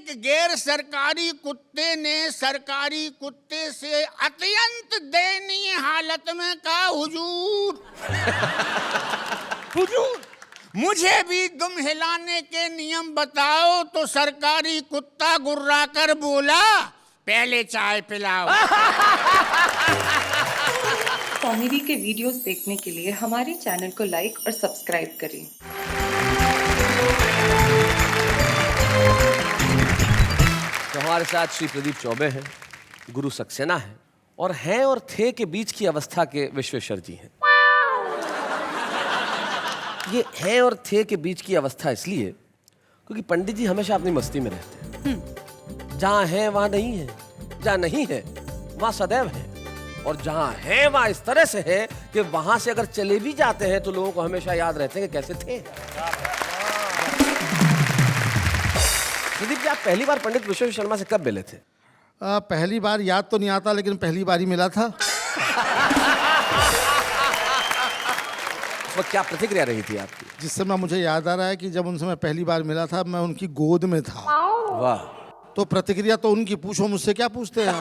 एक गैर सरकारी कुत्ते ने सरकारी कुत्ते से अत्यंत दयनीय हालत में कहा, हुजूर हुजूर मुझे भी दुम हिलाने के नियम बताओ। तो सरकारी कुत्ता गुर्रा कर बोला, पहले चाय पिलाओ। कॉमेडी के वीडियोस देखने के लिए हमारे चैनल को लाइक और सब्सक्राइब करें। तो हमारे साथ श्री प्रदीप चौबे हैं, गुरु सक्सेना है और हैं और थे के बीच की अवस्था के विश्वेश्वर जी हैं। ये हैं और थे के बीच की अवस्था इसलिए क्योंकि पंडित जी हमेशा अपनी मस्ती में रहते हैं। जहां है वहां नहीं है, जहां नहीं है वहां सदैव है, और जहां है वहां इस तरह से है कि वहां से अगर चले भी जाते हैं तो लोगों को हमेशा याद रहते हैं कि कैसे थे। प्रदीप जी, आप पहली बार पंडित विश्वेश्वर शर्मा से कब मिले थे? पहली बार याद तो नहीं आता, लेकिन पहली बार ही मिला था। वो क्या प्रतिक्रिया रही थी आपकी? जिस समय मुझे याद आ रहा है कि जब उनसे मैं पहली बार मिला था, मैं उनकी गोद में था। वाह। तो प्रतिक्रिया तो उनकी, पूछो मुझसे क्या पूछते हैं।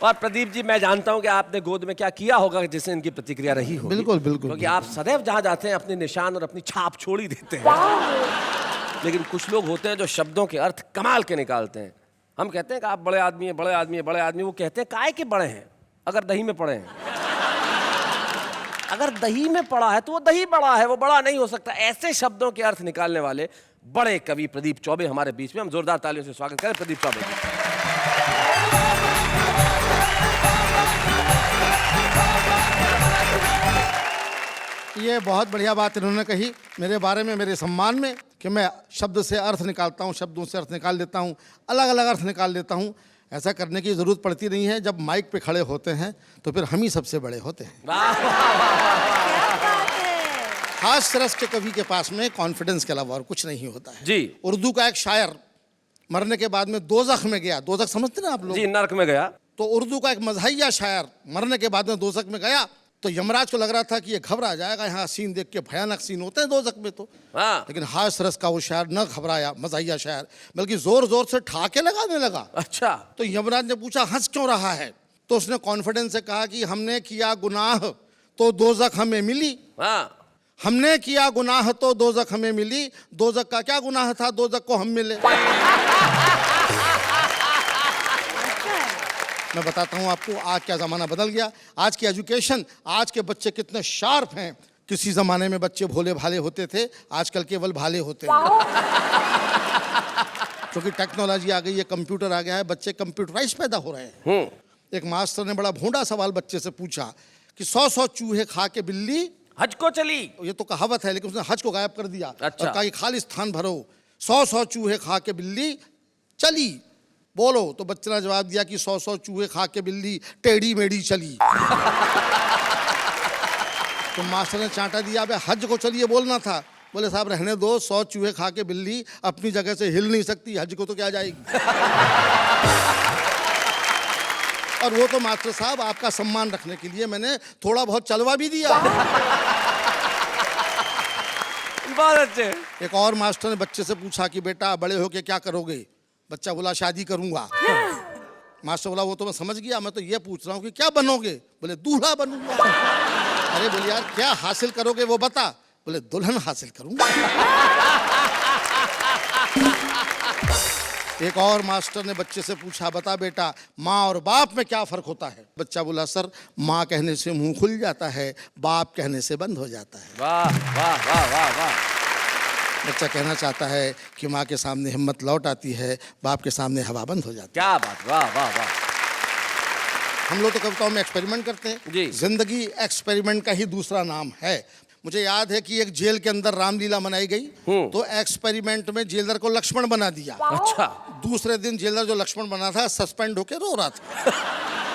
और प्रदीप जी, मैं जानता हूं कि आपने गोद में क्या किया होगा जिससे इनकी प्रतिक्रिया रही होगी। बिल्कुल बिल्कुल, क्योंकि आप सदैव जहां जाते हैं अपने निशान और अपनी छाप छोड़ ही देते हैं। लेकिन कुछ लोग होते हैं जो शब्दों के अर्थ कमाल के निकालते हैं। हम कहते हैं कि आप बड़े आदमी हैं, बड़े आदमी हैं, बड़े आदमी। वो कहते हैं काय के बड़े हैं? अगर दही में पड़े हैं। अगर दही में पड़ा है तो वो दही बड़ा है, वो बड़ा नहीं हो सकता। ऐसे शब्दों के अर्थ निकालने वाले बड़े कवि प्रदीप चौबे हमारे बीच में। हम जोरदार तालियों से स्वागत करें प्रदीप चौबे जी। ये बहुत बढ़िया बात इन्होंने कही मेरे बारे में, मेरे सम्मान में, कि मैं शब्द से अर्थ निकालता हूँ, शब्दों से अर्थ निकाल लेता हूँ, अलग अलग अर्थ निकाल लेता हूँ। ऐसा करने की ज़रूरत पड़ती नहीं है। जब माइक पे खड़े होते हैं तो फिर हम ही सबसे बड़े होते हैं। हास्य रस के कवि के पास में कॉन्फिडेंस के अलावा और कुछ नहीं होता है जी। उर्दू का एक शायर मरने के बाद में दोज़ख में गया। दोज़ख समझते ना आप लोग? जी, नरक में गया। तो उर्दू का एक मज़हिया शायर मरने के बाद में दोज़ख में गया। तो यमराज को लग रहा था कि ये घबरा जाएगा, यहाँ सीन देख के, भयानक सीन होते हैं दोज़ख में तो। हाँ। लेकिन हास्य रस का वो शायर न घबराया, मज़हिया शायर, बल्कि जोर जोर से ठाके लगाने लगा। अच्छा। तो यमराज ने पूछा, हंस क्यों रहा है? तो उसने कॉन्फिडेंस से कहा कि हमने किया गुनाह तो दोज़ख हमें मिली। हाँ। हमने किया गुनाह तो दोज़ख हमें मिली। दोज़ख का क्या गुनाह था, दोज़ख को हम मिले। मैं बताता हूँ आपको आज क्या ज़माना बदल गया। आज की एजुकेशन, आज के बच्चे कितने शार्प हैं। किसी ज़माने में बच्चे भोले भाले होते थे, आजकल केवल भाले होते हैं। क्योंकि टेक्नोलॉजी आ गई है, कंप्यूटर आ गया है, बच्चे कंप्यूटराइज पैदा हो रहे हैं। एक मास्टर ने बड़ा भोंडा सवाल बच्चे से पूछा कि 100 चूहे खा के बिल्ली हज को चली। ये तो कहावत है, लेकिन उसने हज को गायब कर दिया। अच्छा। और कहा कि खाली स्थान भरो। 100 चूहे खा के बिल्ली चली, बोलो। तो बच्चे ने जवाब दिया कि 100 चूहे खा के बिल्ली टेढ़ी मेढ़ी चली। तो मास्टर ने चांटा दिया, अबे हज को चलिए बोलना था। बोले साहब रहने दो, 100 चूहे खा के बिल्ली अपनी जगह से हिल नहीं सकती, हज को तो क्या जाएगी। और वो तो मास्टर साहब आपका सम्मान रखने के लिए मैंने थोड़ा बहुत चलवा भी दिया। बहुत अच्छे। एक और मास्टर ने बच्चे से पूछा कि बेटा बड़े होके क्या करोगे? बच्चा बोला शादी करूंगा। मास्टर बोला वो तो मैं समझ गया, मैं तो ये पूछ रहा हूँ कि क्या बनोगे? बोले दूल्हा बनूंगा। अरे बोले यार क्या हासिल करोगे वो बता। बोले दुल्हन हासिल करूंगा। एक और मास्टर ने बच्चे से पूछा, बता बेटा माँ और बाप में क्या फर्क होता है? बच्चा बोला सर माँ कहने से मुंह खुल जाता है, बाप कहने से बंद हो जाता है। वाह वाह वाह वाह वाह। बच्चा कहना चाहता है कि माँ के सामने हिम्मत लौट आती है, बाप के सामने हवा बंद हो जाती है। क्या बात, वाह वाह वाह। हम लोग तो कविताओं में एक्सपेरिमेंट करते हैं जी। जिंदगी एक्सपेरिमेंट का ही दूसरा नाम है। मुझे याद है कि एक जेल के अंदर रामलीला मनाई गई, तो एक्सपेरिमेंट में जेलर को लक्ष्मण बना दिया। अच्छा। दूसरे दिन जेलर जो लक्ष्मण बना था सस्पेंड होकर रो रहा था।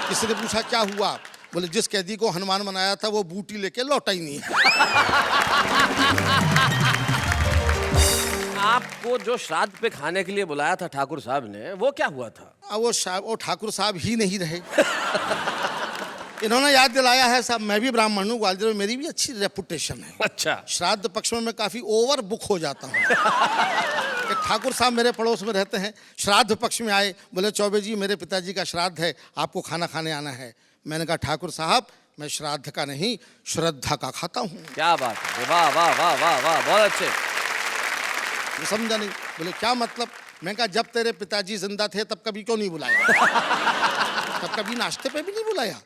किसी ने पूछा क्या हुआ? बोले जिस कैदी को हनुमान बनाया था वो बूटी लेके लौटा ही नहीं। आपको जो श्राद्ध पे खाने के लिए बुलाया था ठाकुर साहब ने, वो क्या हुआ था? वो ठाकुर साहब ही नहीं रहे। इन्होंने याद दिलाया है साहब, मैं भी ब्राह्मण हूँ, ग्वालियर में मेरी भी अच्छी रेपुटेशन है। अच्छा। श्राद्ध पक्ष में मैं काफी ओवर बुक हो जाता हूँ। एक ठाकुर साहब मेरे पड़ोस में रहते हैं, श्राद्ध पक्ष में आए, बोले चौबे जी मेरे पिताजी का श्राद्ध है, आपको खाना खाने आना है। मैंने कहा ठाकुर साहब मैं श्राद्ध का नहीं श्रद्धा का खाता हूँ। क्या बात है, वाह वाह वाह वाह वाह, बहुत अच्छे। वो समझा नहीं, बोले क्या मतलब? मैं कहा जब तेरे पिताजी जिंदा थे तब कभी क्यों नहीं बुलाया? तब कभी नाश्ते पे भी नहीं बुलाया,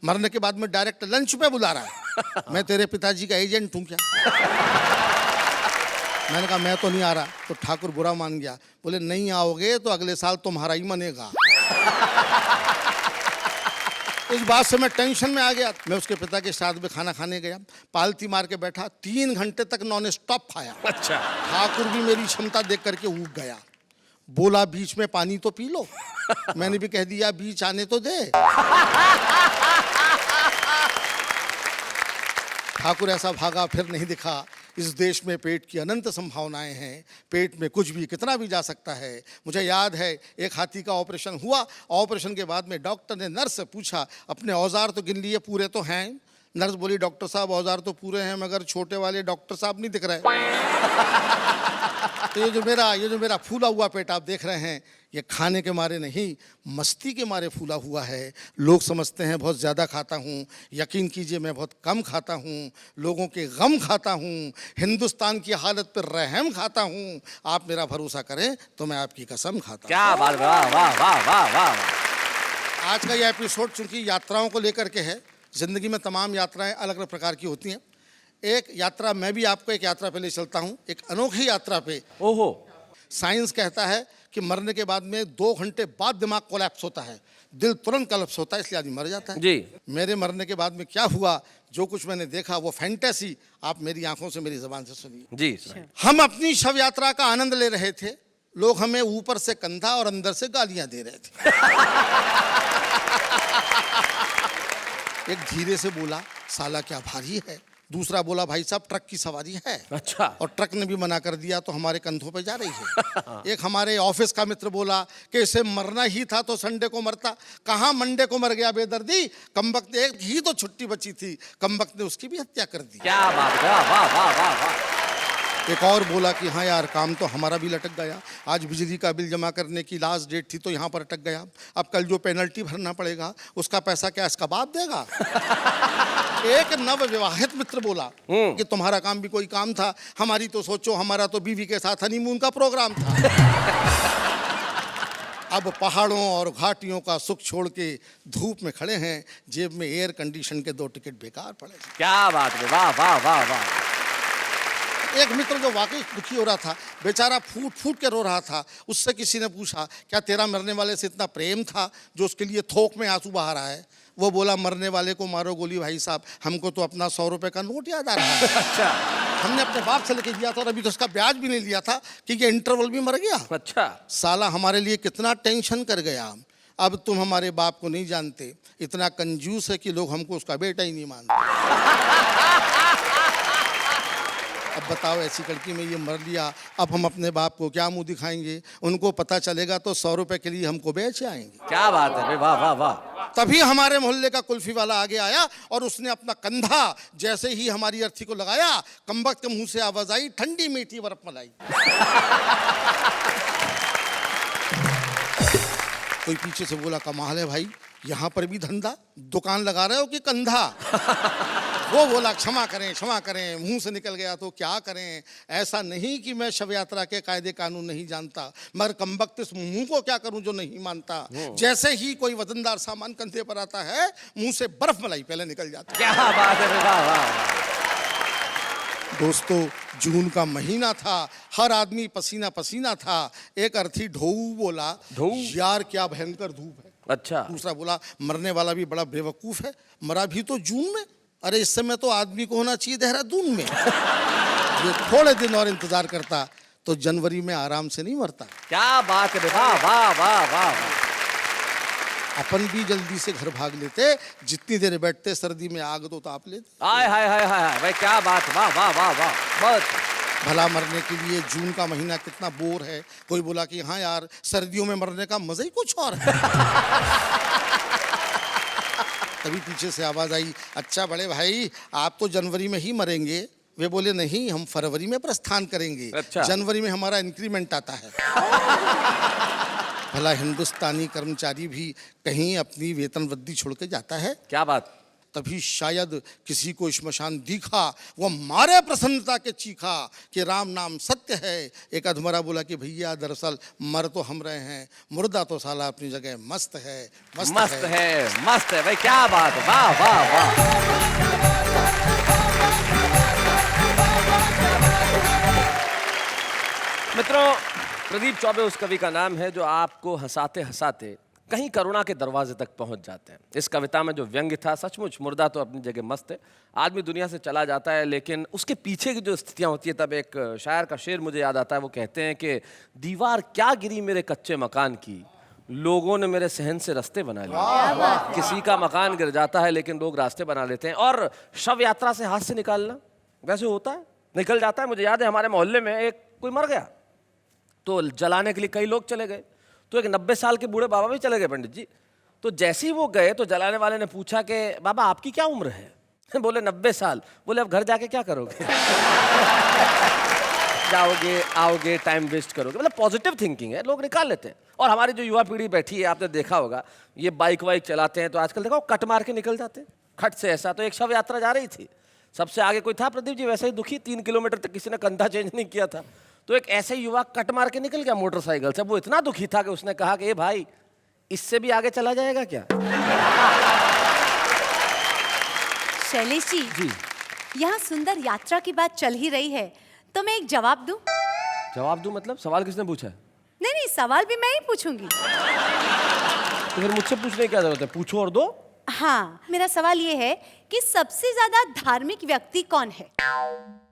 मरने के बाद में डायरेक्ट लंच पे बुला रहा है। मैं तेरे पिताजी का एजेंट हूँ क्या? मैंने कहा मैं तो नहीं आ रहा। तो ठाकुर बुरा मान गया, बोले नहीं आओगे तो अगले साल तुम्हारा ही मनेगा। इस बात से मैं टेंशन में आ गया। मैं उसके पिता के श्राद्ध में खाना खाने गया, पालती मार के बैठा, 3 घंटे तक नॉन स्टॉप खाया। अच्छा। ठाकुर भी मेरी क्षमता देख करके ऊब गया, बोला बीच में पानी तो पी लो। मैंने भी कह दिया बीच आने तो दे। ठाकुर ऐसा भागा फिर नहीं दिखा। इस देश में पेट की अनंत संभावनाएं हैं, पेट में कुछ भी कितना भी जा सकता है। मुझे याद है एक हाथी का ऑपरेशन हुआ, ऑपरेशन के बाद में डॉक्टर ने नर्स से पूछा अपने औजार तो गिन लिए, पूरे तो हैं? नर्स बोली डॉक्टर साहब औजार तो पूरे हैं मगर छोटे वाले डॉक्टर साहब नहीं दिख रहे। तो ये जो मेरा फूला हुआ पेट आप देख रहे हैं, ये खाने के मारे नहीं मस्ती के मारे फूला हुआ है। लोग समझते हैं बहुत ज़्यादा खाता हूँ, यकीन कीजिए मैं बहुत कम खाता हूँ। लोगों के गम खाता हूँ, हिंदुस्तान की हालत पर रहम खाता हूँ। आप मेरा भरोसा करें तो मैं आपकी कसम खाता हूँ। क्या बात, वाह वाह वाह वाह वाह। आज का ये एपिसोड चूंकि यात्राओं को लेकर के है, ज़िंदगी में तमाम यात्राएं अलग अलग प्रकार की होती हैं। एक यात्रा मैं भी आपको एक यात्रा पे ले चलता हूँ, एक अनोखी यात्रा पे। ओहो। साइंस कहता है कि मरने के बाद में 2 घंटे बाद दिमाग कोलैप्स होता है, दिल तुरंत कोलैप्स होता है, इसलिए आदमी मर जाता है। जी। मेरे मरने के बाद में क्या हुआ, जो कुछ मैंने देखा वो फैंटेसी आप मेरी आंखों से मेरी ज़बान से सुनिए। जी सर। हम अपनी शव यात्रा का आनंद ले रहे थे, लोग हमें ऊपर से कंधा और अंदर से गालियां दे रहे थे। एक धीरे से बोला साला क्या भारी है, दूसरा बोला भाई साहब ट्रक की सवारी है। अच्छा। और ट्रक ने भी मना कर दिया तो हमारे कंधों पे जा रही है। एक हमारे ऑफिस का मित्र बोला कि इसे मरना ही था तो संडे को मरता, कहाँ मंडे को मर गया बेदर्दी, कमबख्त एक ही तो छुट्टी बची थी, कमबख्त ने उसकी भी हत्या कर दी। क्या बात, वाह वाह वाह वाह वाह। एक और बोला कि हाँ यार काम तो हमारा भी लटक गया, आज बिजली का बिल जमा करने की लास्ट डेट थी तो यहाँ पर अटक गया, अब कल जो पेनल्टी भरना पड़ेगा उसका पैसा क्या इसका बाप देगा। एक नव विवाहित मित्र बोला कि तुम्हारा काम भी कोई काम था, हमारी तो सोचो, हमारा तो बीवी के साथ हनीमून का प्रोग्राम था। अब पहाड़ों और घाटियों का सुख छोड़ के धूप में खड़े हैं, जेब में एयर कंडीशन के 2 टिकट बेकार पड़े। क्या बात है, वाह वाह वाह वाह। एक मित्र जो वाकई दुखी हो रहा था, बेचारा फूट फूट के रो रहा था, उससे किसी ने पूछा क्या तेरा मरने वाले से इतना प्रेम था जो उसके लिए थोक में आंसू बहा रहा है? वो बोला मरने वाले को मारो गोली भाई साहब, हमको तो अपना 100 रुपए का नोट याद आ रहा है। अच्छा। हमने अपने बाप से लेके दिया था और अभी तो उसका ब्याज भी नहीं लिया था कि ये इंटरवल भी मर गया। अच्छा। साला हमारे लिए कितना टेंशन कर गया। अब तुम हमारे बाप को नहीं जानते, इतना कंजूस है कि लोग हमको उसका बेटा ही नहीं मानते। अब बताओ ऐसी लड़की में ये मर लिया, अब हम अपने बाप को क्या मुंह दिखाएंगे? उनको पता चलेगा तो 100 रुपए के लिए हमको बेच आएंगे। क्या बात है, वाह वाह वाह। तभी हमारे मोहल्ले का कुल्फी वाला आगे आया और उसने अपना कंधा जैसे ही हमारी अर्थी को लगाया, कमबख्त के मुंह से आवाज आई ठंडी मीठी बर्फ मलाई। कोई पीछे से बोला कमाल है भाई, यहाँ पर भी धंधा, दुकान लगा रहे हो कि कंधा? वो बोला क्षमा करें, मुंह से निकल गया तो क्या करें। ऐसा नहीं कि मैं शव यात्रा के कायदे कानून नहीं जानता, मगर कमबख्त इस मुंह को क्या करूं जो नहीं मानता। जैसे ही कोई वजनदार सामान कंधे पर आता है, मुंह से बर्फ मलाई पहले निकल जाती है। क्या बात है, वाह वाह। दोस्तों जून का महीना था, हर आदमी पसीना पसीना था। एक अर्थी ढोऊ बोला ढोऊ? यार क्या भयंकर धूप है। अच्छा। दूसरा बोला मरने वाला भी बड़ा बेवकूफ है, मरा भी तो जून में, अरे इस समय तो आदमी को होना चाहिए देहरादून में। ये थोड़े दिन और इंतजार करता तो जनवरी में आराम से नहीं मरता। क्या बात है, वाह वाह वाह वाह। अपन भी जल्दी से घर भाग लेते, जितनी देर बैठते सर्दी में आग तो ताप लेते। हाय हाय हाय हाय, भाई क्या बात, वाह वाह वाह वाह, बहुत। भला मरने के लिए जून का महीना कितना बोर है। कोई बोला कि हाँ यार सर्दियों में मरने का मजा ही कुछ और है। तभी पीछे से आवाज़ आई, अच्छा बड़े भाई आप तो जनवरी में ही मरेंगे। वे बोले नहीं, हम फरवरी में प्रस्थान करेंगे। अच्छा। जनवरी में हमारा इंक्रीमेंट आता है। भला हिंदुस्तानी कर्मचारी भी कहीं अपनी वेतन वृद्धि छोड़ के जाता है? क्या बात? तभी शायद किसी को श्मशान दिखा, वो मारे प्रसन्नता के चीखा कि राम नाम सत्य है। एक अधमरा बोला कि भैया दरअसल मर तो हम रहे हैं, मुर्दा तो साला अपनी जगह मस्त है। मस्त है भाई, क्या बात है, वाह वाह वाह। मित्रों, प्रदीप चौबे उस कवि का नाम है जो आपको हंसाते हंसाते कहीं करुणा के दरवाजे तक पहुंच जाते हैं। इस कविता में जो व्यंग्य था, सचमुच मुर्दा तो अपनी जगह मस्त है, आदमी दुनिया से चला जाता है, लेकिन उसके पीछे की जो स्थितियां होती है, तब एक शायर का शेर मुझे याद आता है। वो कहते हैं कि दीवार क्या गिरी मेरे कच्चे मकान की, लोगों ने मेरे सहन से रास्ते बना लिए। किसी का मकान गिर जाता है लेकिन लोग रास्ते बना लेते हैं। और शव यात्रा से हाथ से निकालना वैसे होता है, निकल जाता है। मुझे याद है हमारे मोहल्ले में एक कोई मर गया तो जलाने के लिए कई लोग चले गए, तो एक 90 साल के बूढ़े बाबा भी चले गए पंडित जी। तो जैसे ही वो गए तो जलाने वाले ने पूछा कि बाबा आपकी क्या उम्र है? बोले 90 साल। बोले अब घर जाके क्या करोगे? जाओगे आओगे टाइम वेस्ट करोगे। मतलब पॉजिटिव थिंकिंग है, लोग निकाल लेते हैं। और हमारी जो युवा पीढ़ी बैठी है, आपने देखा होगा, ये बाइक वाइक चलाते हैं तो आजकल देखो कट मार के निकल जाते हैं खट से। ऐसा तो एक शव यात्रा जा रही थी, सबसे आगे कोई था प्रदीप जी वैसे ही दुखी, 3 किलोमीटर तक किसी ने कंधा चेंज नहीं किया था, तो एक ऐसे युवा कट मार के निकल गया मोटरसाइकिल से। वो इतना दुखी था कि उसने कहा कि ए भाई इससे भी आगे चला जाएगा क्या? शैलेश जी, यहाँ सुंदर यात्रा की बात चल ही रही है तो मैं एक जवाब दूं? जवाब दूं मतलब? सवाल किसने पूछा है? नहीं, सवाल भी मैं ही पूछूंगी। तो फिर मुझसे पूछने की क्या जरूरत है, पूछो और दो। हाँ, मेरा सवाल ये है कि सबसे ज्यादा धार्मिक व्यक्ति कौन है?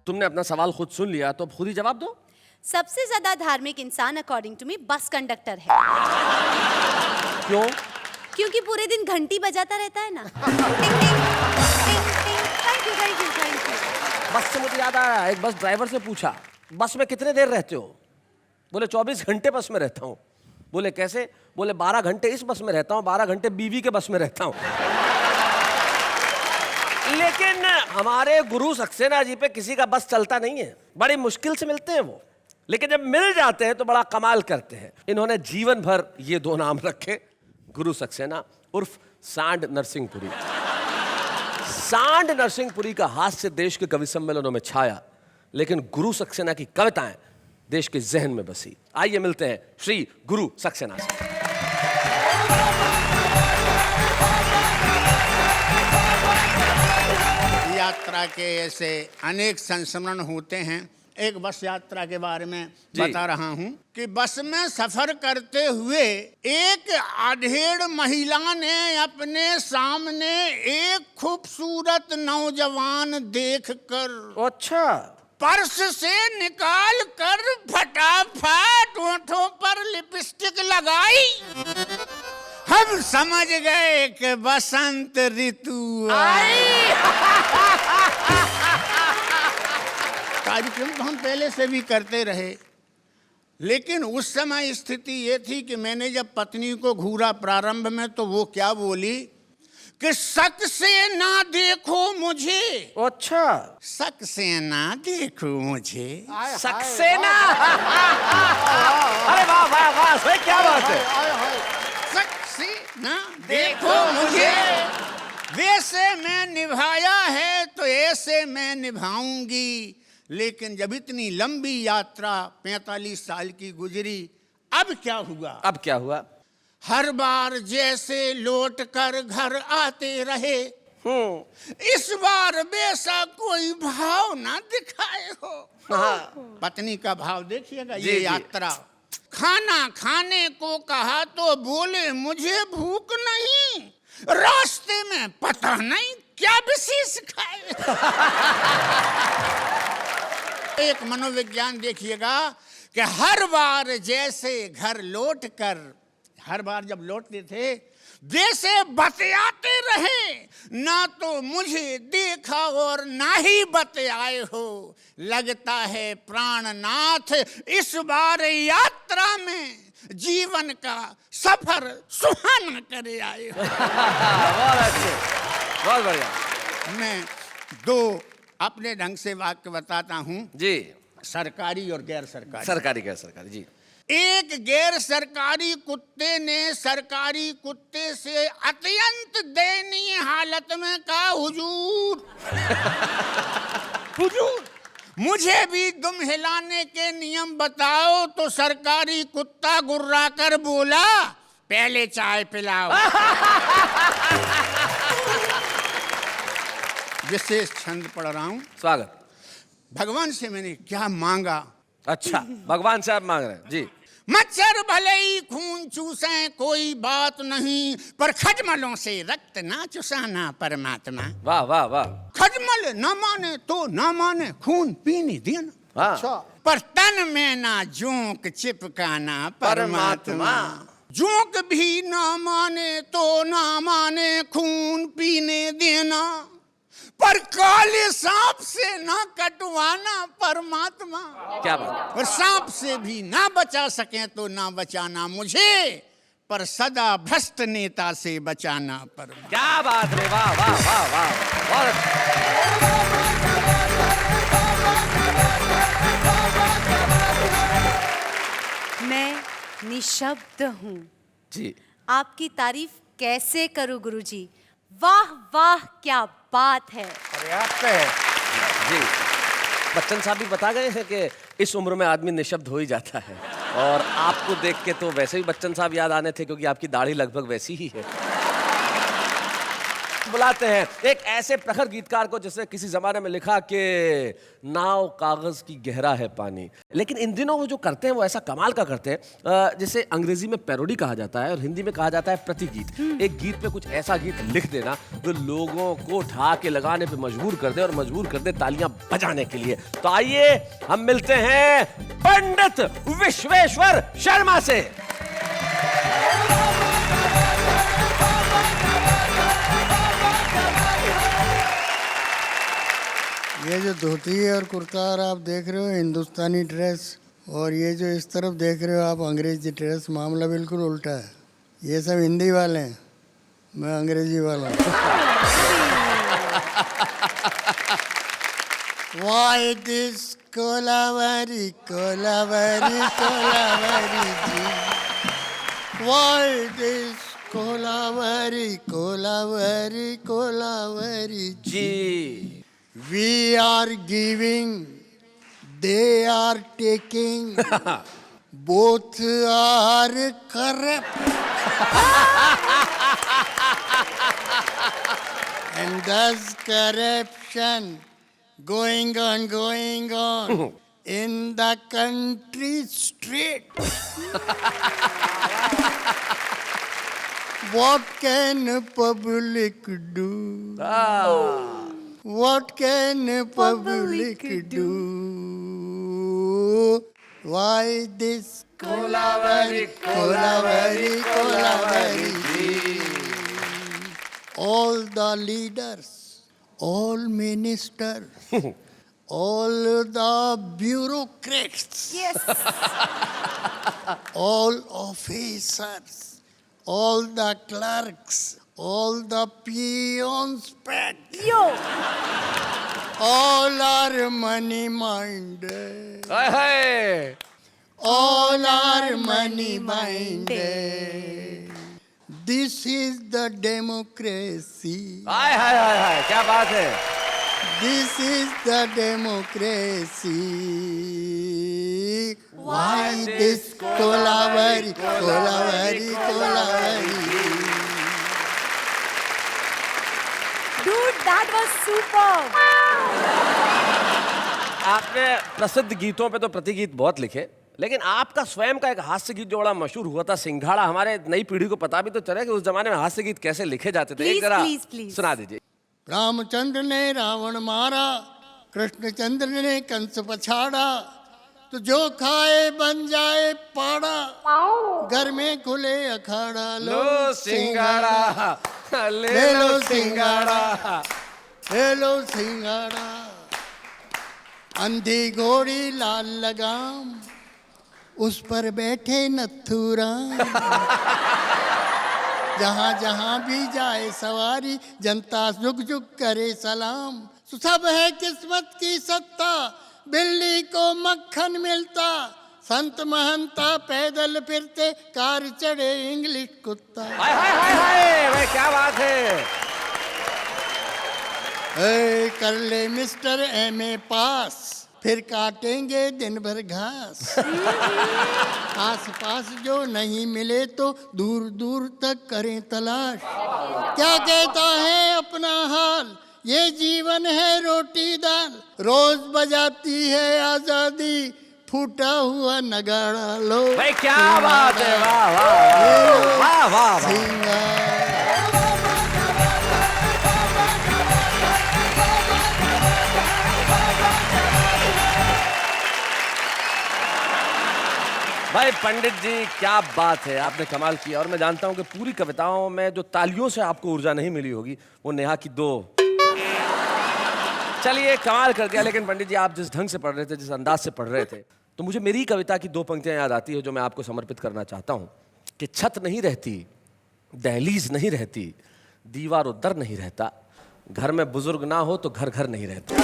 तुमने अपना सवाल खुद सुन लिया तो अब खुद ही जवाब दो। सबसे ज्यादा धार्मिक इंसान according to me bus conductor है। क्यों? क्योंकि पूरे दिन घंटी बजाता रहता है ना। टिंग टिंग टिंग टिंग। Thank you. बस से मुझे याद आया, एक बस ड्राइवर से पूछा बस में कितने देर रहते हो? बोले 24 घंटे बस में रहता हूँ। बोले कैसे? बोले 12 घंटे इस बस में रहता हूँ, 12 घंटे बीवी के बस में रहता हूँ। लेकिन हमारे गुरु सक्सेना जी पे किसी का बस चलता नहीं है, बड़ी मुश्किल से मिलते हैं वो, लेकिन जब मिल जाते हैं तो बड़ा कमाल करते हैं। इन्होंने जीवन भर ये 2 नाम रखे, गुरु सक्सेना उर्फ सांड नरसिंहपुरी। सांड नरसिंहपुरी का हास्य देश के कवि सम्मेलनों में छाया, लेकिन गुरु सक्सेना की कविताएं देश के जहन में बसी। आइए मिलते हैं श्री गुरु सक्सेना से। यात्रा के ऐसे अनेक संस्मरण होते हैं। एक बस यात्रा के बारे में जी। बता रहा हूं कि बस में सफर करते हुए एक आधेड़ महिला ने अपने सामने एक खूबसूरत नौजवान देखकर अच्छा, पर्स से निकाल कर फटाफट होठों पर लिपस्टिक लगाई। हम समझ गए कि बसंत ऋतु आई। कार्यक्रम तो हम पहले से भी करते रहे, लेकिन उस समय स्थिति ये थी कि मैंने जब पत्नी को घूरा प्रारंभ में तो वो क्या बोली कि शक से ना देखो मुझे। अच्छा, शक से ना देखो मुझे। सक्सेना। अरे वाह वाह वाह, सही, क्या बात है। शक से ना देखो मुझे, वैसे मैं निभाया है तो ऐसे मैं निभाऊंगी। लेकिन जब इतनी लंबी यात्रा 45 साल की गुजरी, अब क्या हुआ? अब क्या हुआ? हर बार जैसे लौट कर घर आते रहे, इस बार वैसा कोई भाव ना दिखाए हो। हाँ। पत्नी का भाव देखिएगा। जी, ये जी। यात्रा, खाना खाने को कहा तो बोले मुझे भूख नहीं, रास्ते में पता नहीं क्या विशेष खाए। एक मनोविज्ञान देखिएगा कि हर बार जैसे घर लौट कर, हर बार जब लौटते थे जैसे बतियाते रहे, ना तो मुझे देखा और ना ही बतियाए हो। लगता है प्राणनाथ इस बार यात्रा में जीवन का सफर सुहाना करे आए हो। बहुत अच्छे। बहुत बढ़िया मैं दो अपने ढंग से वाक्य बताता हूं, जी। सरकारी और गैर सरकारी। सरकारी क्या सरकारी जी। एक गैर सरकारी कुत्ते ने सरकारी कुत्ते से अत्यंत दयनीय हालत में कहा, हुजूर हुजूर मुझे भी दुम हिलाने के नियम बताओ। तो सरकारी कुत्ता गुर्रा कर बोला, पहले चाय पिलाओ। विशेष छंद पढ़ रहा हूं। स्वागत। भगवान से मैंने क्या मांगा? अच्छा, भगवान से आप मांग रहे हैं जी। मच्छर भले ही खून चूसे कोई बात नहीं, पर खजमलों से रक्त ना चुसाना परमात्मा। वाह वाह वाह। खजमल न माने तो न माने, खून पीने देना। हाँ। पर तन में ना जोंक चिपकाना परमात्मा। जोंक भी ना माने तो ना माने, खून पीने देना। पर काले सांप से ना कटवाना परमात्मा। क्या बात। और सांप से भी ना बचा सके तो ना बचाना मुझे, पर सदा भ्रष्ट नेता से बचाना परमात्मा। क्या बात रे, वाह वाह वाह वाह। बहुत मैं निशब्द हूँ, जी। आपकी तारीफ कैसे करूँ गुरुजी? वाह वाह क्या बात है। पर्याप्त है जी। बच्चन साहब भी बता गए हैं कि इस उम्र में आदमी निशब्द हो ही जाता है, और आपको देख के तो वैसे भी बच्चन साहब याद आने थे, क्योंकि आपकी दाढ़ी लगभग वैसी ही है। बुलाते हैं एक ऐसे प्रखर गीतकार को जिसने किसी जमाने में लिखा कि नाव कागज की गहरा है पानी, लेकिन इन दिनों वो जो करते हैं वो ऐसा कमाल का करते हैं, जिसे अंग्रेजी में पैरोडी कहा जाता है और हिंदी में कहा जाता है प्रतिगीत। एक गीत पे कुछ ऐसा गीत लिख देना जो लोगों को उठा के लगाने पे मजबूर कर दे, और मजबूर कर दे तालियां बजाने के लिए। तो आइए हम मिलते हैं पंडित विश्वेश्वर शर्मा से। ये जो धोती है और कुर्ता और आप देख रहे हो हिंदुस्तानी ड्रेस, और ये जो इस तरफ देख रहे हो आप अंग्रेजी ड्रेस, मामला बिल्कुल उल्टा है। ये सब हिंदी वाले हैं, मैं अंग्रेजी वाला हूँ। Why this Kolaveri Kolaveri Kolaveri ji, Why this Kolaveri Kolaveri Kolaveri ji. We are giving, they are taking, both are corrupt. And thus corruption going on in the country straight. What can public do? What can public do? Why this Kolavari, Kolavari, Kolavari? All the leaders, all ministers, all the bureaucrats, Yes. all officers, all the clerks, all the peons, Yo. all are money minded. Hi hi. All are money minded. This is the democracy. हाय हाय हाय हाय, क्या बात है। This is the democracy. Why this Kolavari, Kolavari, Kolavari? Dude, that was superb. आपने प्रसिद्ध गीतों पे तो प्रतिगीत बहुत लिखे, लेकिन आपका स्वयं का एक हास्य गीत जो बड़ा मशहूर हुआ था, सिंघाड़ा, हमारे नई पीढ़ी को पता भी तो चले कि उस जमाने में हास्य गीत कैसे लिखे जाते थे। एक Please, जरा please, please. सुना दीजिए। रामचंद्र ने रावण मारा, कृष्णचंद्र ने कंस पछाड़ा, तो जो खाए बन जाए पाड़ा, घर में खुले अखाड़ा, लो सिंघाड़ा, ले लो सिंघाड़ा, ले लो सिंघाड़ा। अंधी घोड़ी लाल लगाम, उस पर बैठे नथुराम। जहाँ जहाँ भी जाए सवारी जनता झुक झुक करे सलाम। सब है किस्मत की सत्ता, बिल्ली को मक्खन मिलता, संत महंता पैदल फिरते, कार चढ़े इंग्लिश कुत्ता। हाय हाय हाय हाय, भाई क्या बात है। ए, कर ले मिस्टर एमए पास, फिर काटेंगे दिन भर घास। आस पास जो नहीं मिले तो दूर दूर तक करें तलाश। क्या कहता है अपना हाल, ये जीवन है रोटी दाल। रोज बजाती है आजादी, फूटा हुआ नगाड़ा लो। भाई क्या बात है, वाह वाह वाह वाह वाह। भाई पंडित जी क्या बात है, आपने कमाल किया। और मैं जानता हूं कि पूरी कविताओं में जो तालियों से आपको ऊर्जा नहीं मिली होगी वो नेहा की दो। चलिए कमाल कर दिया। लेकिन पंडित जी आप जिस ढंग से पढ़ रहे थे, जिस अंदाज से पढ़ रहे थे, तो मुझे मेरी कविता की दो पंक्तियां याद आती है जो मैं आपको समर्पित करना चाहता हूं कि छत नहीं रहती, दहलीज नहीं रहती, दीवार और दर नहीं रहता, घर में बुजुर्ग ना हो तो घर घर नहीं रहता।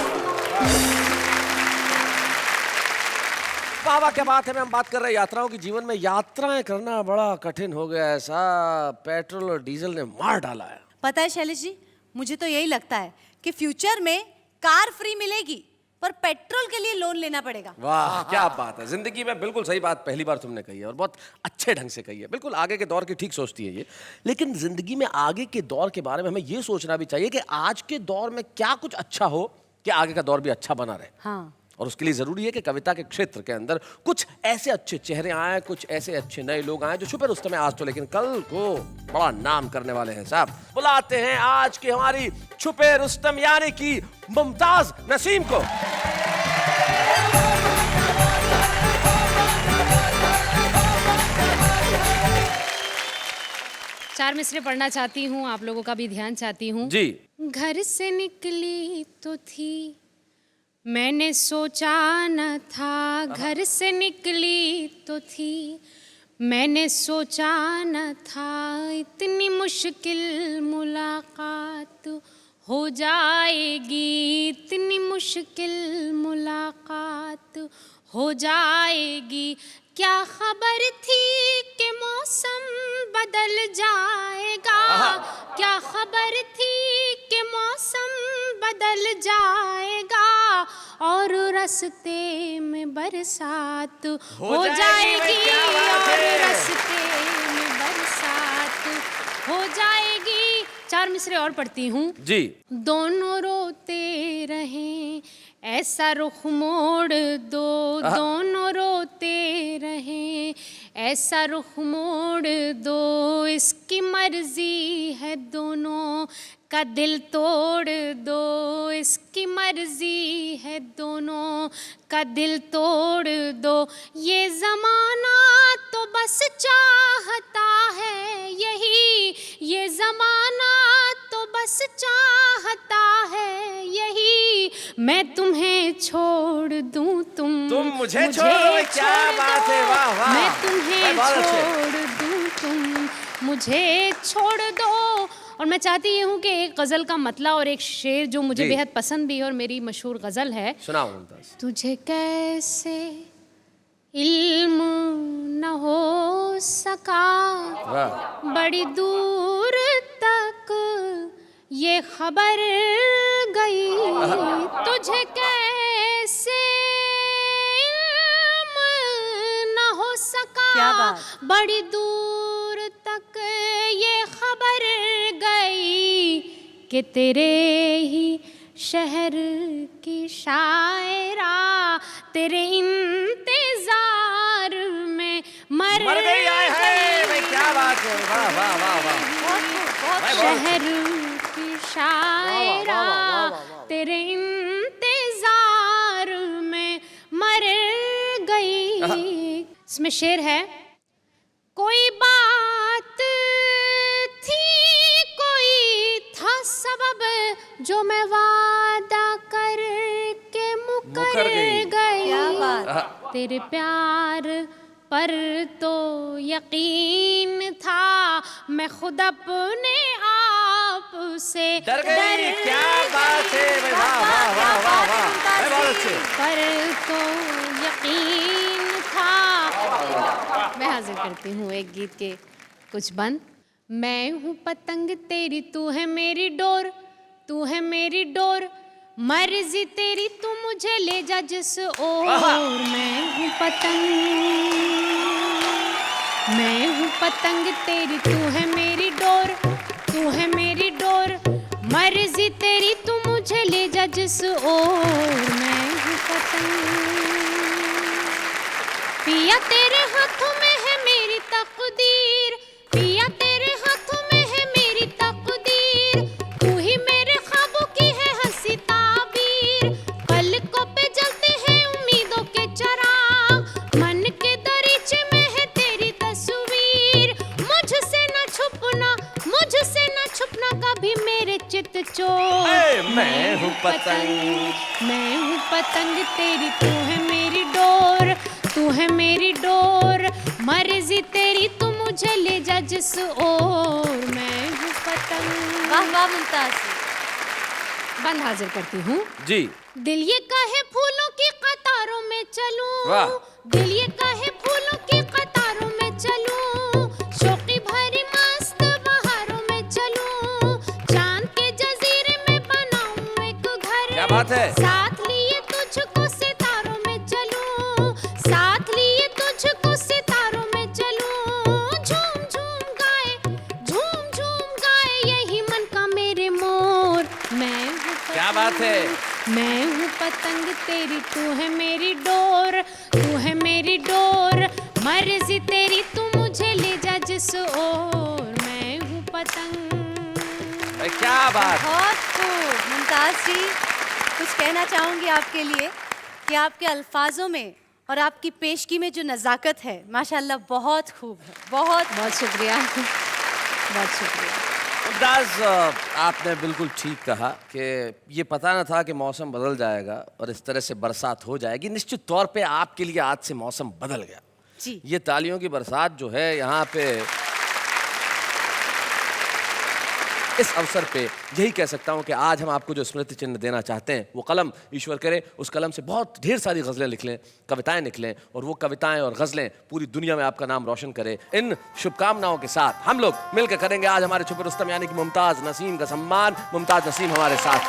वाह क्या बात है। मैं हम बात कर रहे हैं यात्राओं की। जीवन में यात्राएं करना बड़ा कठिन हो गया है साहब, पेट्रोल और डीजल ने मार डाला है। पता है शैलेश जी, मुझे तो यही लगता है कि फ्यूचर में कार फ्री मिलेगी पर पेट्रोल के लिए लोन लेना पड़ेगा। वाह क्या बात है। जिंदगी में बिल्कुल सही बात पहली बार तुमने कही है और बहुत अच्छे ढंग से कही है। बिल्कुल आगे के दौर की ठीक सोचती है ये। लेकिन जिंदगी में आगे के दौर के बारे में हमें ये सोचना भी चाहिए कि आज के दौर में क्या कुछ अच्छा हो कि आगे का दौर भी अच्छा बना रहे। हाँ। और उसके लिए जरूरी है कि कविता के क्षेत्र के अंदर कुछ ऐसे अच्छे चेहरे आए, कुछ ऐसे अच्छे नए लोग आए जो छुपे रुस्तम में आज तो लेकिन कल को बड़ा नाम करने वाले हैं साहब। बुलाते हैं आज की हमारी छुपे रुस्तम यानी कि मुमताज नसीम को। चार मिसरे पढ़ना चाहती हूँ, आप लोगों का भी ध्यान चाहती हूँ जी। घर से निकली तो थी, मैंने सोचा न था। घर से निकली तो थी, मैंने सोचा न था। इतनी मुश्किल मुलाकात हो जाएगी, इतनी मुश्किल मुलाकात हो जाएगी। क्या खबर थी कि मौसम बदल जाएगा, क्या खबर थी कि मौसम बदल जाएगा और रास्ते में बरसात हो जाएगी, और रास्ते में बरसात हो जाएगी। चार मिसरे और पढ़ती हूँ जी। दोनों रोते रहें ऐसा रुख मोड़ दो, दोनों रोते रहें ऐसा रुख मोड़ दो। इसकी मर्जी है दोनों का दिल तोड़ दो, इसकी मर्जी है दोनों का दिल तोड़ दो। ये ज़माना तो बस चाहता है यही, ये ज़माना तो बस चाहता है यही। मैं तुम्हें छोड़ दूं, तुम मुझे छोड़ दो। क्या बात है, वाह वाह। मैं तुम्हें छोड़ दूं, तुम मुझे छोड़ दो। और मैं चाहती हूँ कि एक गज़ल का मतला और एक शेर जो मुझे बेहद पसंद भी है और मेरी मशहूर गज़ल है, सुनाओ मुमताज। तुझे कैसे इल्म न हो सका, बड़ी दूर तक ये खबर गई। तुझे कैसे इल्म न हो सका, क्या बात? बड़ी दूर तक ये खबर गई कि तेरे ही शहर की शायरा तेरे इंतजार में मर गई। आए हाय, भाई क्या बात है, वाह वाह वाह वाह। शहर की शायरा तेरे इंतजार में मर गई। इसमें शेर है, कोई बात थी, कोई था सबब जो मैं वादा करके मुकर गई। क्या बात? तेरे प्यार पर तो यकीन था मैं खुद अपने आप से डर गई। क्या बात है भाई, वाह वाह वाह वाह वाह, भाई बहुत अच्छे। पर तो यकीन था। मैं हाजिर करती हूँ एक गीत के कुछ बंद। मैं हूँ पतंग तेरी, तू है मेरी डोर, तू है मेरी डोर, मर्जी तेरी तू मुझे ले जा जिस ओर। मैं हूँ पतंग, मैं हूँ पतंग तेरी, तू है मेरी डोर, तू है मेरी डोर, मर्जी तेरी तू मुझे ले जा जिस ओर। मैं हूँ पतंग, पिया तेरे हाथों में है मेरी तकदीर, पिया तेरे हाथों में है मेरी तकदीर, तू ही मेरे ख्वाबों की है हंसी ताबीर। पलकों पे जलते हैं उम्मीदों के चिराग, मन के दरीचे में है तेरी तस्वीर। मुझसे न छुपना, मुझसे न छुपना कभी मेरे चित चोर। मैं हूँ पतंग, मैं हूँ पतंग तेरी, तू है मेरी डोर, तू है मेरी डोर, मर्जी तेरी तू मुझे ले जा जिस ओर। मैं हूँ पतंग। वाह वाह मुमताज। बंद हाजिर करती हूँ। जी। दिल ये काहे फूलों की कतारों में चलूं, वाह। दिल ये काहे फूलों की कतारों में चलूं, शौकी भरी मस्त बहारों में चलूं, चांद के जजीरे में बनाऊं एक घर। क्या बात है। साथ लिए तुझको सितारों में चलूं, साथ लिए तुझको सितारों में चलूं, झूम झूम गाए, झूम झूम गाए यही मन का मेरे मोर। मैं हूँ क्या बात है। मैं हूँ पतंग तेरी, तू है मेरी डोर, तू है मेरी डोर, मर्जी तेरी तू मुझे ले जा जिस ओर। मैं हूँ पतंग। भाई क्या बात। बहुत खूब मुमताज जी, कुछ कहना चाहूंगी आपके लिए कि आपके अल्फाजों में और आपकी पेशगी में जो नज़ाकत है माशाल्लाह बहुत खूब है। बहुत बहुत शुक्रिया, बहुत शुक्रिया। मुमताज, आपने बिल्कुल ठीक कहा कि ये पता न था कि मौसम बदल जाएगा और इस तरह से बरसात हो जाएगी। निश्चित तौर पे आपके लिए आज से मौसम बदल गया जी। ये तालियों की बरसात जो है यहाँ पे, इस अवसर पे यही कह सकता हूँ कि आज हम आपको जो स्मृति चिन्ह देना चाहते हैं वो कलम ईश्वर करे उस कलम से बहुत ढेर सारी गज़लें निकलें, कविताएं निकलें और वो कविताएं और गज़लें पूरी दुनिया में आपका नाम रोशन करें। इन शुभकामनाओं के साथ हम लोग मिलकर करेंगे आज हमारे छुपे रुस्तम यानी कि मुमताज़ नसीम का सम्मान। मुमताज़ नसीम हमारे साथ।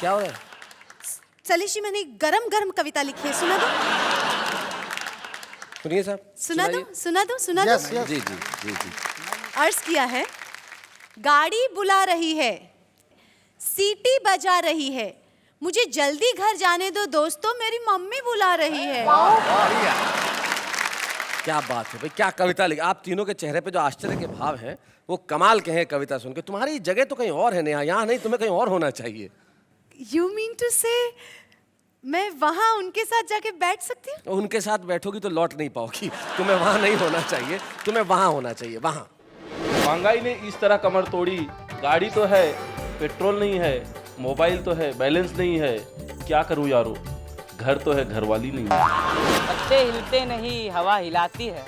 क्या हो रहा है? सलीशी मैंने गरम गरम कविता लिखी है, सुना दो, सुनिए साहब, सुना दो, सुनाइए। सुना दो, सुना Yes, दो। yes. जी जी जी जी। अर्ज किया है, गाड़ी बुला रही है, सीटी बजा रही है, मुझे जल्दी घर जाने दो दोस्तों, मेरी मम्मी बुला रही है। क्या बात है भाई, क्या कविता लिखी। आप तीनों के चेहरे पे जो आश्चर्य के भाव हैं वो कमाल के हैं कविता सुन के। तुम्हारी जगह तो कहीं और है नेहा, यहाँ नहीं, तुम्हें कहीं और होना चाहिए। You mean to say मैं वहाँ उनके साथ जाके बैठ सकती हूँ? उनके साथ बैठोगी तो लौट नहीं पाओगी। तुम्हें वहाँ नहीं होना चाहिए, तुम्हें वहाँ होना चाहिए, वहाँ। महंगाई ने इस तरह कमर तोड़ी, गाड़ी तो है पेट्रोल नहीं है, मोबाइल तो है बैलेंस नहीं है, क्या करूँ यारो, घर तो है घरवाली नहीं है। पत्ते हिलते नहीं हवा हिलाती है,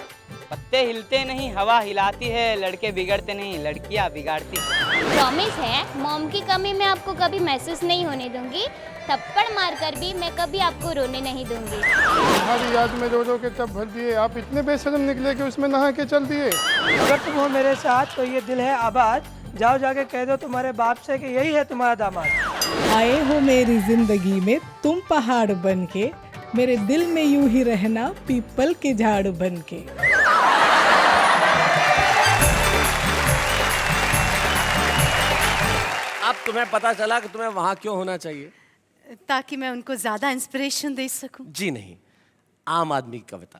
पत्ते हिलते नहीं हवा हिलाती है, लड़के बिगड़ते नहीं लड़कियां बिगाड़ती है। प्रॉमिस है मॉम की कमी मैं आपको कभी महसूस नहीं होने दूंगी, थप्पड़ मारकर भी मैं कभी आपको रोने नहीं दूंगी। तुम्हारी याद में रो रो के तब भर दिए, आप इतने बेशर्म निकले कि उसमें नहा के चल दिए। अगर तुम हो मेरे साथ तो ये दिल है आबाद, जाओ जाके कह दो तुम्हारे बाप से कि यही है तुम्हारा दामाद। आए हो मेरी जिंदगी में तुम पहाड़ बन के, मेरे दिल में यूं ही रहना पीपल के झाड़ बन के। अब तुम्हें पता चला कि तुम्हें वहाँ क्यों होना चाहिए? ताकि मैं उनको ज्यादा इंस्पिरेशन दे सकूं। जी नहीं, आम आदमी की कविता।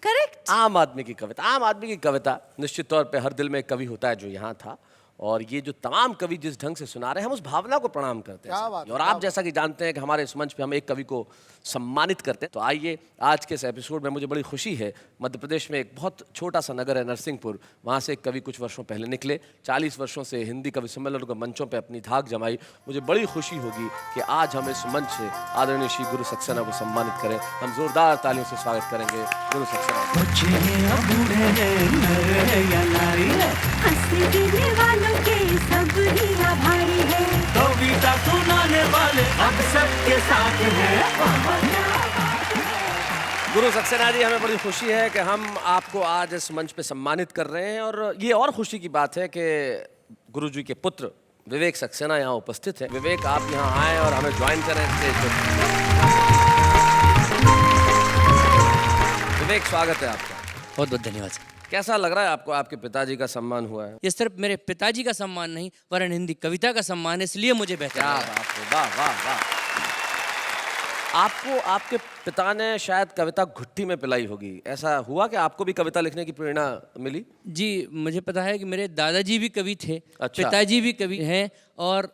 करेक्ट। आम आदमी की कविता, आम आदमी की कविता। निश्चित तौर पे हर दिल में एक कवि होता है जो यहाँ था और ये जो तमाम कवि जिस ढंग से सुना रहे हैं, हम उस भावना को प्रणाम करते हैं। क्या बात है, और आप जैसा कि जानते हैं कि हमारे इस मंच पे हम एक कवि को सम्मानित करते हैं। तो आइए, आज के इस एपिसोड में मुझे बड़ी खुशी है, मध्य प्रदेश में एक बहुत छोटा सा नगर है नरसिंहपुर, वहाँ से एक कवि कुछ वर्षों पहले निकले, 40 वर्षों से हिंदी कवि सम्मेलन के मंचों पे अपनी धाक जमाई। मुझे बड़ी खुशी होगी कि आज हम इस मंच से आदरणीय श्री गुरु सक्सेना को सम्मानित करें। हम जोरदार तालियों से स्वागत करेंगे गुरु सक्सेना। कविता सुनाने वाले अब सबके साथ हैं। गुरु सक्सेना जी, हमें बड़ी खुशी है कि हम आपको आज इस मंच पे सम्मानित कर रहे हैं, और ये और खुशी की बात है कि गुरु जी के पुत्र विवेक सक्सेना यहाँ उपस्थित हैं। विवेक, आप यहाँ आए और हमें ज्वाइन करें स्टेज पे। विवेक, स्वागत है आपका। बहुत बहुत धन्यवाद सर। कैसा लग रहा है आपको? आपके पिताजी का सम्मान हुआ है। ये सिर्फ मेरे पिताजी का सम्मान नहीं, वरन हिंदी कविता का सम्मान है, इसलिए मुझे बेहतर क्या लगा। बात है, वाह वाह वाह। आपको आपके पिता ने शायद कविता घुट्टी में पिलाई होगी, ऐसा हुआ कि आपको भी कविता लिखने की प्रेरणा मिली? जी, मुझे पता है कि मेरे दादाजी भी कवि थे, अच्छा। पिताजी भी कवि हैं, और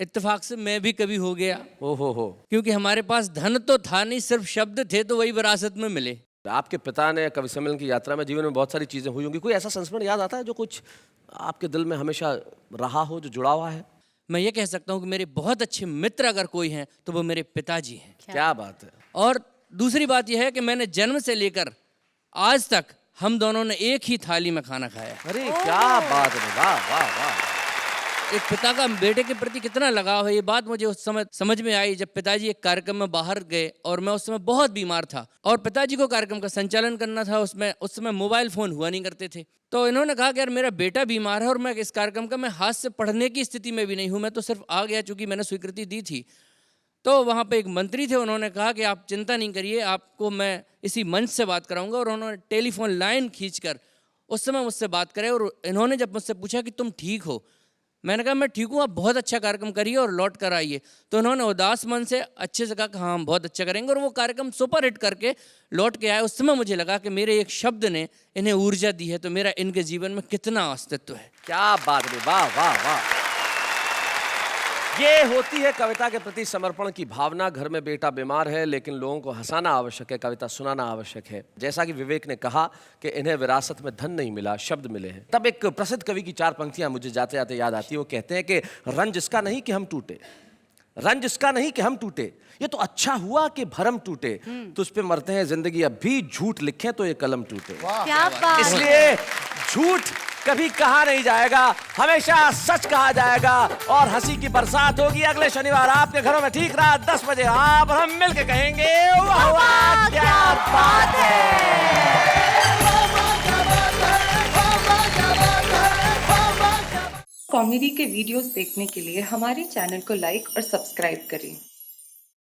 इत्तेफाक से मैं भी कवि हो गया। हो क्योंकि हमारे पास धन तो था नहीं, सिर्फ शब्द थे, तो वही विरासत में मिले। आपके पिता ने कवि सम्मेलन की यात्रा में जीवन में बहुत सारी चीजें हुई होंगी, कोई ऐसा संस्मरण याद आता है जो कुछ आपके दिल में हमेशा रहा हो, जो जुड़ा हुआ है? मैं ये कह सकता हूँ कि मेरे बहुत अच्छे मित्र अगर कोई हैं तो वो मेरे पिताजी हैं। क्या बात है। और दूसरी बात यह है कि मैंने जन्म से लेकर आज तक हम दोनों ने एक ही थाली में खाना खाया। अरे क्या बात है, वाह वाह वाह। एक पिता का बेटे के प्रति कितना लगाव है, ये बात मुझे उस समय समझ में आई जब पिताजी एक कार्यक्रम में बाहर गए, और मैं उस समय बहुत बीमार था, और पिताजी को कार्यक्रम का संचालन करना था। उस समय मोबाइल फ़ोन हुआ नहीं करते थे, तो इन्होंने कहा कि यार मेरा बेटा बीमार है और मैं इस कार्यक्रम का मैं हाथ से पढ़ने की स्थिति में भी नहीं हूँ, मैं तो सिर्फ आ गया चूँकि मैंने स्वीकृति दी थी। तो वहाँ पे एक मंत्री थे, उन्होंने कहा कि आप चिंता नहीं करिए, आपको मैं इसी मंच से बात कराऊंगा, और उन्होंने टेलीफोन लाइन खींचकर उस समय मुझसे बात करे। और इन्होंने जब मुझसे पूछा कि तुम ठीक हो, मैंने कहा मैं ठीक हूँ, आप बहुत अच्छा कार्यक्रम करिए और लौट कर आइए। तो उन्होंने उदास मन से अच्छे से कहा कि हाँ हम बहुत अच्छा करेंगे, और वो कार्यक्रम सुपर हिट करके लौट के आए। उस समय मुझे लगा कि मेरे एक शब्द ने इन्हें ऊर्जा दी है, तो मेरा इनके जीवन में कितना अस्तित्व है। क्या बात है, वाह वाह वाह। ये होती है कविता के प्रति समर्पण की भावना। घर में बेटा बीमार है, लेकिन लोगों को हंसाना आवश्यक है, कविता सुनाना आवश्यक है। जैसा कि विवेक ने कहा कि इन्हें विरासत में धन नहीं मिला, शब्द मिले हैं। तब एक प्रसिद्ध कवि की 4 पंक्तियां मुझे जाते जाते याद आती है। वो कहते हैं कि रंज इसका नहीं कि हम टूटे, रंज इसका नहीं कि हम टूटे, ये तो अच्छा हुआ कि भरम टूटे, तुझ पे मरते हैं जिंदगी अब भी, झूठ लिखे तो ये कलम टूटे। क्या बात। इसलिए झूठ कभी कहा नहीं जाएगा, हमेशा सच कहा जाएगा, और हंसी की बरसात होगी अगले शनिवार आपके घरों में ठीक रात 10 बजे। आप हम मिलके कहेंगे वाह वाह क्या बात है। कॉमेडी के वीडियोस देखने के लिए हमारे चैनल को लाइक और सब्सक्राइब करें।